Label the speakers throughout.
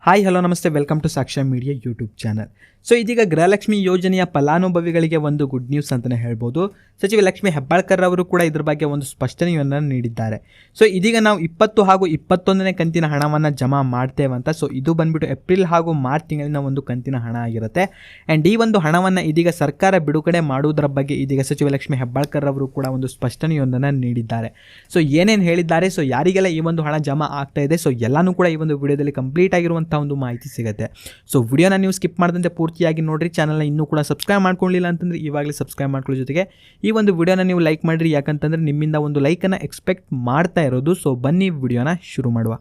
Speaker 1: Hi hello ನಮಸ್ತೆ, welcome to ಸಾಕ್ಷ್ಯ media YouTube channel. So ಇದೀಗ ಗೃಹಲಕ್ಷ್ಮಿ ಯೋಜನೆಯ ಫಲಾನುಭವಿಗಳಿಗೆ ಒಂದು ಗುಡ್ ನ್ಯೂಸ್ ಅಂತಲೇ ಹೇಳ್ಬೋದು. ಸಚಿವೆ ಲಕ್ಷ್ಮಿ ಹೆಬ್ಬಾಳ್ಕರ್ ಅವರು ಕೂಡ ಇದ್ರ ಬಗ್ಗೆ ಒಂದು ಸ್ಪಷ್ಟನೆಯನ್ನು ನೀಡಿದ್ದಾರೆ. ಸೊ ಇದೀಗ ನಾವು 20 ಹಾಗೂ 21ನೇ ಕಂತಿನ ಹಣವನ್ನು ಜಮಾ ಮಾಡ್ತೇವಂತ. ಸೊ ಇದು ಬಂದ್ಬಿಟ್ಟು ಏಪ್ರಿಲ್ ಹಾಗೂ ಮಾರ್ಚ್ ತಿಂಗಳಿನ ಒಂದು ಕಂತಿನ ಹಣ ಆಗಿರುತ್ತೆ. ಆ್ಯಂಡ್ ಈ ಒಂದು ಹಣವನ್ನು ಇದೀಗ ಸರ್ಕಾರ ಬಿಡುಗಡೆ ಮಾಡುವುದರ ಬಗ್ಗೆ ಇದೀಗ ಸಚಿವೆ ಲಕ್ಷ್ಮಿ ಹೆಬ್ಬಾಳ್ಕರ್ ಅವರು ಕೂಡ ಒಂದು ಸ್ಪಷ್ಟನೆಯೊಂದನ್ನು ನೀಡಿದ್ದಾರೆ. ಸೊ ಏನೇನು ಹೇಳಿದ್ದಾರೆ, ಸೊ ಯಾರಿಗೆಲ್ಲ ಈ ಒಂದು ಹಣ ಜಮಾ ಆಗ್ತಾ ಇದೆ, ಸೊ ಎಲ್ಲನೂ ಕೂಡ ಈ ಒಂದು ವಿಡಿಯೋದಲ್ಲಿ ಕಂಪ್ಲೀಟ್ ಆಗಿರುವಂಥ ಒಂದು ಮಾಹಿತಿ ಸಿಗುತ್ತೆ. ಸೊ ವಿಡಿಯೋನ ನೀವು ಸ್ಕಿಪ್ ಮಾಡದಂತೆ ಪೂರ್ತಿಯಾಗಿ ನೋಡ್ರಿ. ಚಾನಲ್ನ ಇನ್ನೂ ಕೂಡ ಸಬ್ಸ್ಕ್ರೈಬ್ ಮಾಡ್ಕೊಳ್ಳಿಲ್ಲ ಅಂತಂದ್ರೆ ಇವಾಗಲೇ ಸಬ್ಸ್ಕ್ರೈಬ್ ಮಾಡ್ಕೊಳ್ಳೋ ಜೊತೆಗೆ ಈ ಒಂದು ವಿಡಿಯೋನ ನೀವು ಲೈಕ್ ಮಾಡಿರಿ, ಯಾಕಂತಂದ್ರೆ ನಿಮ್ಮಿಂದ ಒಂದು ಲೈಕನ್ನು ಎಕ್ಸ್ಪೆಕ್ಟ್ ಮಾಡ್ತಾ ಇರೋದು. ಸೊ ಬನ್ನಿ ವಿಡಿಯೋನ ಶುರು ಮಾಡುವ.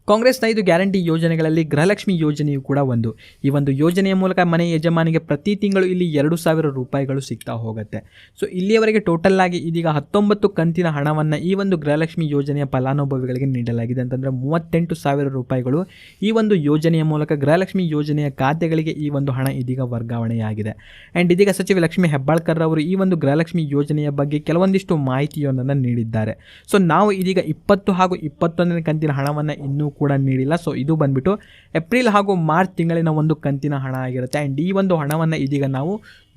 Speaker 1: ಕಾಂಗ್ರೆಸ್ನ 5 ಗ್ಯಾರಂಟಿ ಯೋಜನೆಗಳಲ್ಲಿ ಗೃಹಲಕ್ಷ್ಮಿ ಯೋಜನೆಯು ಕೂಡ ಒಂದು. ಈ ಒಂದು ಯೋಜನೆಯ ಮೂಲಕ ಮನೆ ಯಜಮಾನಿಗೆ ಪ್ರತಿ ತಿಂಗಳು ಇಲ್ಲಿ 2,000 ರೂಪಾಯಿಗಳು ಸಿಗ್ತಾ ಹೋಗುತ್ತೆ. ಸೊ ಇಲ್ಲಿಯವರೆಗೆ ಟೋಟಲ್ ಆಗಿ ಇದೀಗ 19 ಕಂತಿನ ಹಣವನ್ನು ಈ ಒಂದು ಗೃಹಲಕ್ಷ್ಮಿ ಯೋಜನೆಯ ಫಲಾನುಭವಿಗಳಿಗೆ ನೀಡಲಾಗಿದೆ. ಅಂತಂದರೆ 38,000 ರೂಪಾಯಿಗಳು ಈ ಒಂದು ಯೋಜನೆಯ ಮೂಲಕ ಗೃಹಲಕ್ಷ್ಮಿ ಯೋಜನೆಯ ಖಾತೆಗಳಿಗೆ ಈ ಒಂದು ಹಣ ಇದೀಗ ವರ್ಗಾವಣೆಯಾಗಿದೆ. ಆ್ಯಂಡ್ ಇದೀಗ ಸಚಿವೆ ಲಕ್ಷ್ಮಿ ಹೆಬ್ಬಾಳ್ಕರ್ ಅವರು ಈ ಒಂದು ಗೃಹಲಕ್ಷ್ಮಿ ಯೋಜನೆಯ ಬಗ್ಗೆ ಕೆಲವೊಂದಿಷ್ಟು ಮಾಹಿತಿಯೊಂದನ್ನು ನೀಡಿದ್ದಾರೆ. ಸೊ ನಾವು ಇದೀಗ 20 ಹಾಗೂ 21ನೇ ಕಂತಿನ ಹಣವನ್ನು ಇನ್ನೂ ಕೂಡ ನೀಡಿಲ್ಲ. ಸೊ ಇದು ಬಂದ್ಬಿಟ್ಟು ಏಪ್ರಿಲ್ ಹಾಗೂ ಮಾರ್ಚ್ ತಿಂಗಳಿನ ಒಂದು ಕಂತಿನ ಹಣ ಆಗಿರುತ್ತೆ. ಆ್ಯಂಡ್ ಈ ಒಂದು ಹಣವನ್ನು ಇದೀಗ ನಾವು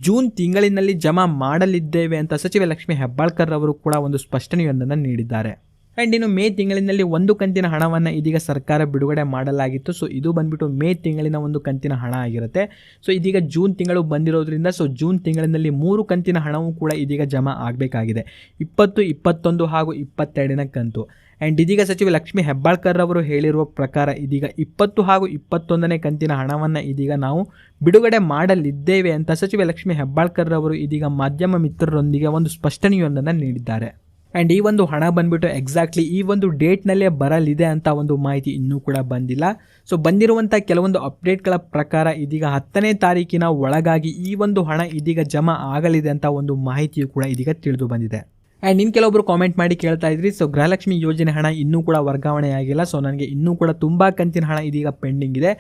Speaker 1: ಜೂನ್ ತಿಂಗಳಿನಲ್ಲಿ ಜಮಾ ಮಾಡಲಿದ್ದೇವೆ ಅಂತ ಸಚಿವೆ ಲಕ್ಷ್ಮಿ ಹೆಬ್ಬಾಳ್ಕರ್ ಅವರು ಕೂಡ ಒಂದು ಸ್ಪಷ್ಟನೆಯೊಂದನ್ನು ನೀಡಿದ್ದಾರೆ. ಆ್ಯಂಡ್ ಇನ್ನು ಮೇ ತಿಂಗಳಿನಲ್ಲಿ ಒಂದು ಕಂತಿನ ಹಣವನ್ನು ಇದೀಗ ಸರ್ಕಾರ ಬಿಡುಗಡೆ ಮಾಡಲಾಗಿತ್ತು. ಸೊ ಇದು ಬಂದ್ಬಿಟ್ಟು ಮೇ ತಿಂಗಳಿನ ಒಂದು ಕಂತಿನ ಹಣ ಆಗಿರುತ್ತೆ. ಸೊ ಇದೀಗ ಜೂನ್ ತಿಂಗಳು ಬಂದಿರೋದ್ರಿಂದ ಸೊ ಜೂನ್ ತಿಂಗಳಿನಲ್ಲಿ 3 ಕಂತಿನ ಹಣವೂ ಕೂಡ ಇದೀಗ ಜಮಾ ಆಗಬೇಕಾಗಿದೆ. 20, 21 ಹಾಗೂ 22ನೇ ಕಂತು. ಆ್ಯಂಡ್ ಇದೀಗ ಸಚಿವೆ ಲಕ್ಷ್ಮಿ ಹೆಬ್ಬಾಳ್ಕರ್ ಅವರು ಹೇಳಿರುವ ಪ್ರಕಾರ ಇದೀಗ 20 ಹಾಗೂ 21ನೇ ಕಂತಿನ ಹಣವನ್ನು ಇದೀಗ ನಾವು ಬಿಡುಗಡೆ ಮಾಡಲಿದ್ದೇವೆ ಅಂತ ಸಚಿವೆ ಲಕ್ಷ್ಮಿ ಹೆಬ್ಬಾಳ್ಕರ್ ಅವರು ಇದೀಗ ಮಾಧ್ಯಮ ಮಿತ್ರರೊಂದಿಗೆ ಒಂದು ಸ್ಪಷ್ಟನೆಯೊಂದನ್ನು ನೀಡಿದ್ದಾರೆ. ಆ್ಯಂಡ್ ಈ ಒಂದು ಹಣ ಬಂದ್ಬಿಟ್ಟು ಎಕ್ಸಾಕ್ಟ್ಲಿ ಈ ಒಂದು ಡೇಟ್ನಲ್ಲೇ ಬರಲಿದೆ ಅಂತ ಒಂದು ಮಾಹಿತಿ ಇನ್ನೂ ಕೂಡ ಬಂದಿಲ್ಲ. ಸೊ ಬಂದಿರುವಂಥ ಕೆಲವೊಂದು ಅಪ್ಡೇಟ್ಗಳ ಪ್ರಕಾರ ಇದೀಗ 10ನೇ ತಾರೀಕಿನ ಒಳಗಾಗಿ ಈ ಒಂದು ಹಣ ಇದೀಗ ಜಮಾ ಆಗಲಿದೆ ಅಂತ ಒಂದು ಮಾಹಿತಿಯು ಕೂಡ ಇದೀಗ ತಿಳಿದು ಬಂದಿದೆ. ಆ್ಯಂಡ್ ಇನ್ನು ಕೆಲವೊಬ್ಬರು ಕಾಮೆಂಟ್ ಮಾಡಿ ಕೇಳ್ತಾ ಇದ್ರಿ, ಸೊ ಗೃಹಲಕ್ಷ್ಮಿ ಯೋಜನೆ ಹಣ ಇನ್ನೂ ಕೂಡ ವರ್ಗಾವಣೆ ಆಗಿಲ್ಲ, ಸೊ ನನಗೆ ಇನ್ನೂ ಕೂಡ ತುಂಬ ಕಂತಿನ ಹಣ ಇದೀಗ ಪೆಂಡಿಂಗ್ ಇದೆ,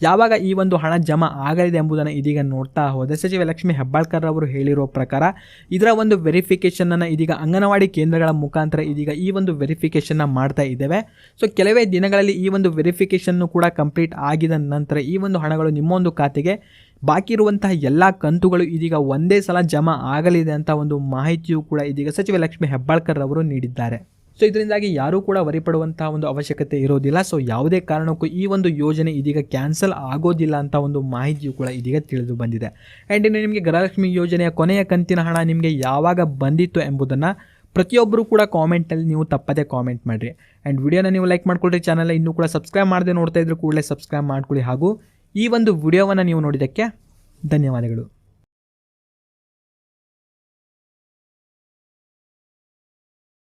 Speaker 1: ಯಾವಾಗ ಈ ಒಂದು ಹಣ ಜಮಾ ಆಗಲಿದೆ ಎಂಬುದನ್ನು ಇದೀಗ ನೋಡ್ತಾ ಹೋದೆ. ಸಚಿವೆ ಲಕ್ಷ್ಮಿ ಹೆಬ್ಬಾಳ್ಕರ್ ಅವರು ಹೇಳಿರೋ ಪ್ರಕಾರ ಇದರ ಒಂದು ವೆರಿಫಿಕೇಷನನ್ನು ಇದೀಗ ಅಂಗನವಾಡಿ ಕೇಂದ್ರಗಳ ಮುಖಾಂತರ ಇದೀಗ ಈ ಒಂದು ವೆರಿಫಿಕೇಷನ್ನ ಮಾಡ್ತಾ ಇದ್ದೇವೆ. ಸೊ ಕೆಲವೇ ದಿನಗಳಲ್ಲಿ ಈ ಒಂದು ವೆರಿಫಿಕೇಷನ್ನು ಕೂಡ ಕಂಪ್ಲೀಟ್ ಆಗಿದ ನಂತರ ಈ ಒಂದು ಹಣಗಳು ನಿಮ್ಮ ಒಂದು ಖಾತೆಗೆ ಬಾಕಿ ಇರುವಂತಹ ಎಲ್ಲ ಕಂತುಗಳು ಇದೀಗ ಒಂದೇ ಸಲ ಜಮಾ ಆಗಲಿದೆ ಅಂತ ಒಂದು ಮಾಹಿತಿಯು ಕೂಡ ಇದೀಗ ಸಚಿವೆ ಲಕ್ಷ್ಮಿ ಹೆಬ್ಬಾಳ್ಕರ್ ಅವರು ನೀಡಿದ್ದಾರೆ. ಸೊ ಇದರಿಂದಾಗಿ ಯಾರೂ ಕೂಡ ವರಿಪಡುವಂತಹ ಒಂದು ಅವಶ್ಯಕತೆ ಇರೋದಿಲ್ಲ. ಸೊ ಯಾವುದೇ ಕಾರಣಕ್ಕೂ ಈ ಒಂದು ಯೋಜನೆ ಇದೀಗ ಕ್ಯಾನ್ಸಲ್ ಆಗೋದಿಲ್ಲ ಅಂತ ಒಂದು ಮಾಹಿತಿಯು ಕೂಡ ಇದೀಗ ತಿಳಿದು ಬಂದಿದೆ. ಆ್ಯಂಡ್ ಇನ್ನು ನಿಮಗೆ ಗೃಹಲಕ್ಷ್ಮಿ ಯೋಜನೆಯ ಕೊನೆಯ ಕಂತಿನ ಹಣ ನಿಮಗೆ ಯಾವಾಗ ಬಂದಿತ್ತು ಎಂಬುದನ್ನು ಪ್ರತಿಯೊಬ್ಬರು ಕೂಡ ಕಾಮೆಂಟಲ್ಲಿ ನೀವು ತಪ್ಪದೇ ಕಾಮೆಂಟ್ ಮಾಡಿರಿ. ಆ್ಯಂಡ್ ವಿಡಿಯೋನ ನೀವು ಲೈಕ್ ಮಾಡ್ಕೊಳ್ರಿ. ಚಾನಲ್ ಇನ್ನೂ ಕೂಡ ಸಬ್ಸ್ಕ್ರೈಬ್ ಮಾಡದೆ ನೋಡ್ತಾ ಇದ್ರು ಕೂಡಲೇ ಸಬ್ಸ್ಕ್ರೈಬ್ ಮಾಡ್ಕೊಳ್ಳಿ. ಹಾಗೂ ಈ ಒಂದು ವಿಡಿಯೋವನ್ನು ನೀವು ನೋಡಿದ್ದಕ್ಕೆ ಧನ್ಯವಾದಗಳು.